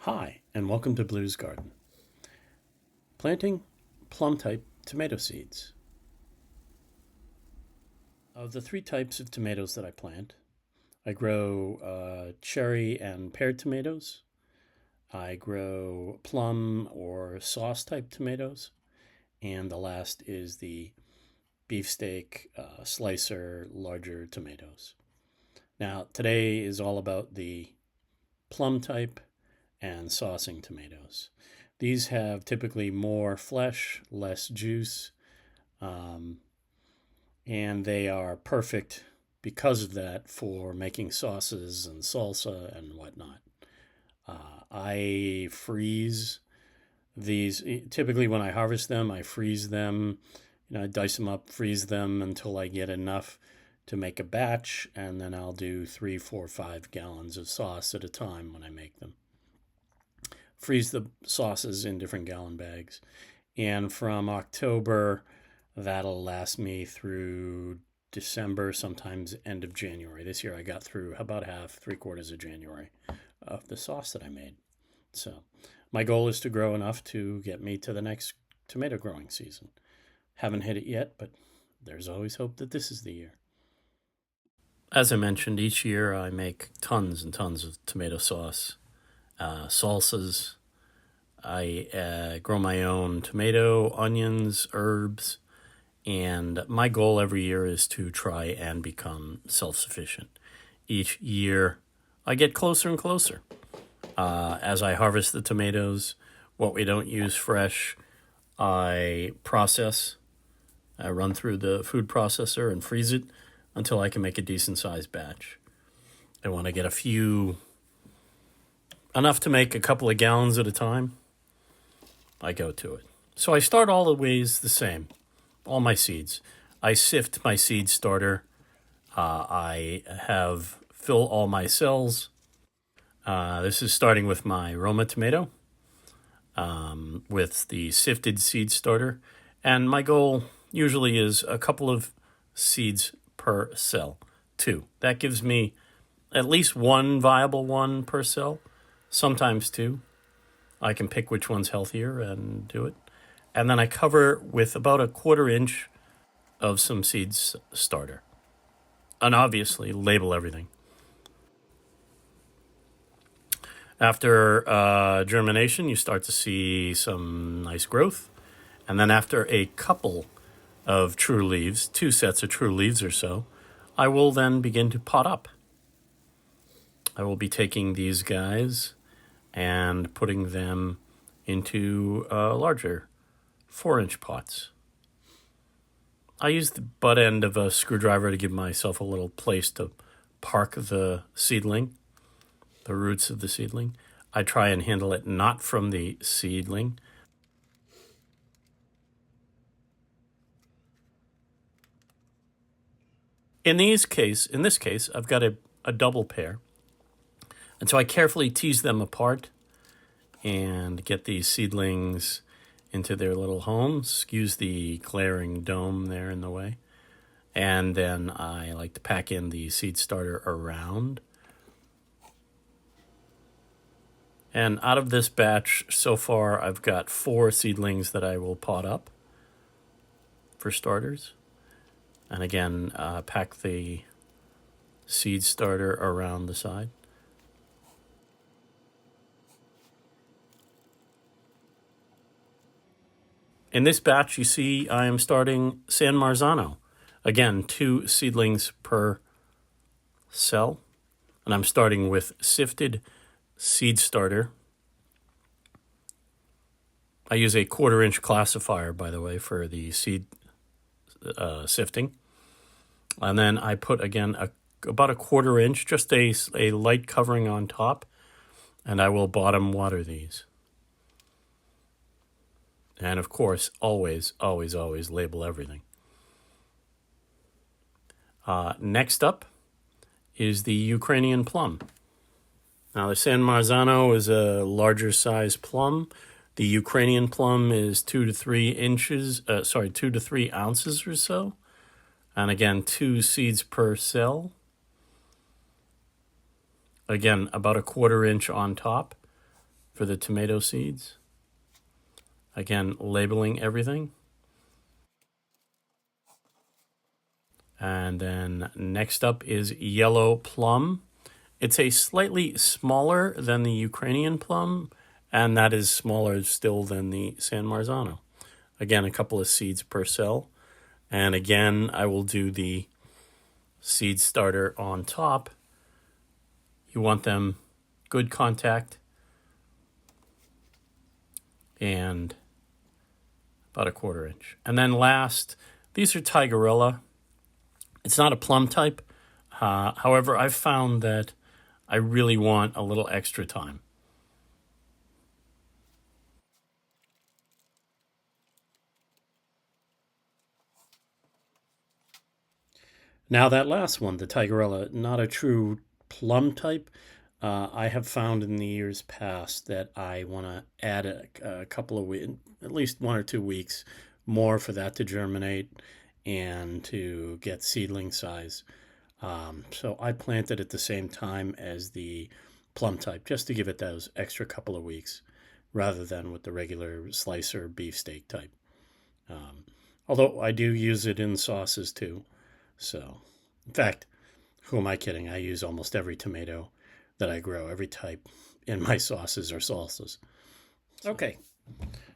Hi, and welcome to Blue's Garden. Planting plum-type tomato seeds. Of the three types of tomatoes that I plant, I grow cherry and pear tomatoes. I grow plum or sauce-type tomatoes. And the last is the beefsteak slicer larger tomatoes. Now, today is all about the plum type and saucing tomatoes. These have typically more flesh, less juice, um, and they are perfect because of that for making sauces and salsa and whatnot. I freeze these. Typically, when I harvest them, I freeze them. I dice them up, freeze them until I get enough to make a batch, and then I'll do 3, 4, 5 gallons of sauce at a time when I make them. Freeze the sauces in different gallon bags. And from October, that'll last me through December, sometimes end of January. This year I got through about half, 3/4 of January of the sauce that I made. So my goal is to grow enough to get me to the next tomato growing season. Haven't hit it yet, but there's always hope that this is the year. As I mentioned, each year I make tons and tons of tomato sauce. Salsas. I grow my own tomato, onions, herbs, and my goal every year is to try and become self-sufficient. Each year I get closer and closer. As I harvest the tomatoes, what we don't use fresh, I process. I run through the food processor and freeze it until I can make a decent-sized batch. And when I get enough to make a couple of gallons at a time, I go to it. So I start all the ways the same, all my seeds. I sift my seed starter. I fill all my cells. This is starting with my Roma tomato with the sifted seed starter. And my goal usually is a couple of seeds per cell, 2. That gives me at least one viable one per cell. Sometimes 2. I can pick which one's healthier and do it. And then I cover with about a 1/4 inch of some seeds starter. And obviously label everything. After germination, you start to see some nice growth. And then after a couple of true leaves, 2 sets of true leaves or so, I will then begin to pot up. I will be taking these guys and putting them into larger 4-inch pots. I use the butt end of a screwdriver to give myself a little place to park the seedling, the roots of the seedling. I try and handle it not from the seedling. In this case, I've got a double pair. And so I carefully tease them apart and get these seedlings into their little homes. Excuse the glaring dome there in the way. And then I like to pack in the seed starter around. And out of this batch, so far, I've got 4 seedlings that I will pot up for starters. And again, pack the seed starter around the side. In this batch, you see I am starting San Marzano. Again, 2 seedlings per cell. And I'm starting with sifted seed starter. I use a 1/4 inch classifier, by the way, for the seed sifting. And then I put, again, about a 1/4 inch, just a light covering on top. And I will bottom water these. And of course, always, always, always label everything. Next up is the Ukrainian plum. Now, the San Marzano is a larger size plum. The Ukrainian plum is 2 to 3 ounces or so. And again, 2 seeds per cell. Again, about a 1/4 inch on top. for the tomato seeds. Again, labeling everything. And then next up is yellow plum. It's a slightly smaller than the Ukrainian plum, and that is smaller still than the San Marzano. Again, a couple of seeds per cell. And again, I will do the seed starter on top. You want them good contact and about a 1/4 inch. And then last, these are Tigerella. It's not a plum type. However, I've found that I really want a little extra time. Now that last one, the Tigerella, not a true plum type. I have found in the years past that I want to add a couple of weeks, at least 1 or 2 weeks more for that to germinate and to get seedling size. So I planted at the same time as the plum type just to give it those extra couple of weeks rather than with the regular slicer beefsteak type. Um, Although I do use it in sauces too. So, in fact, who am I kidding? I use almost every tomato that I grow, every type in my sauces or salsas. Okay,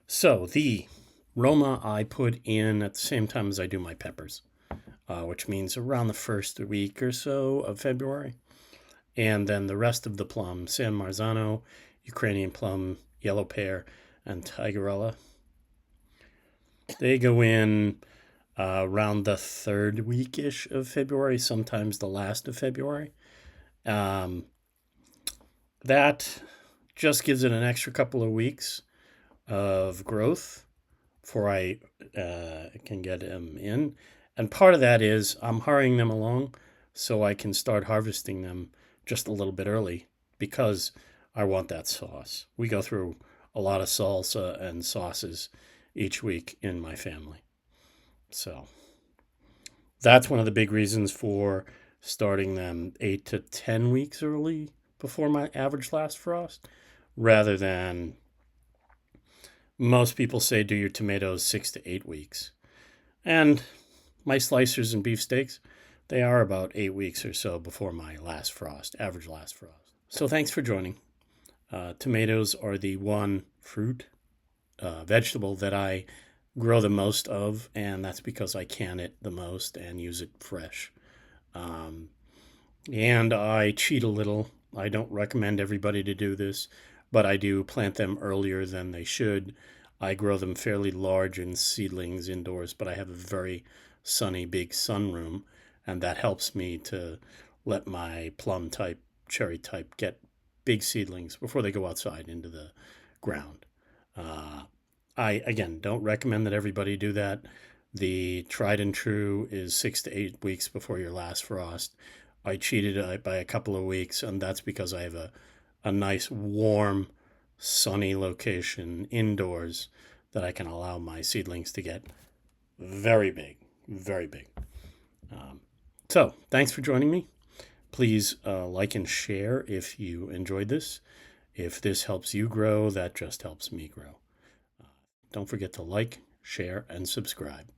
so the Roma I put in at the same time as I do my peppers, which means around the first week or so of February. And then the rest of the plum, San Marzano, Ukrainian plum, yellow pear, and Tigerella, they go in around the third week-ish of February, sometimes the last of February. Um, that just gives it an extra couple of weeks of growth before I can get them in. And part of that is I'm hurrying them along so I can start harvesting them just a little bit early because I want that sauce. We go through a lot of salsa and sauces each week in my family. So that's one of the big reasons for starting them 8 to 10 weeks early before my average last frost, rather than most people say do your tomatoes 6 to 8 weeks. And my slicers and beefsteaks, they are about 8 weeks or so before my last frost, average last frost. So thanks for joining. Tomatoes are the one fruit, vegetable that I grow the most of, and that's because I can it the most and use it fresh. Um, and I cheat a little. I don't recommend everybody to do this, but I do plant them earlier than they should. I grow them fairly large in seedlings indoors, but I have a very sunny, big sunroom, and that helps me to let my plum type, cherry type get big seedlings before they go outside into the ground. Uh, I, again, don't recommend that everybody do that. The tried and true is 6 to 8 weeks before your last frost. I cheated it by a couple of weeks, and that's because I have a nice, warm, sunny location indoors that I can allow my seedlings to get very big, very big. So, thanks for joining me. Please like and share if you enjoyed this. If this helps you grow, that just helps me grow. Don't forget to like, share, and subscribe.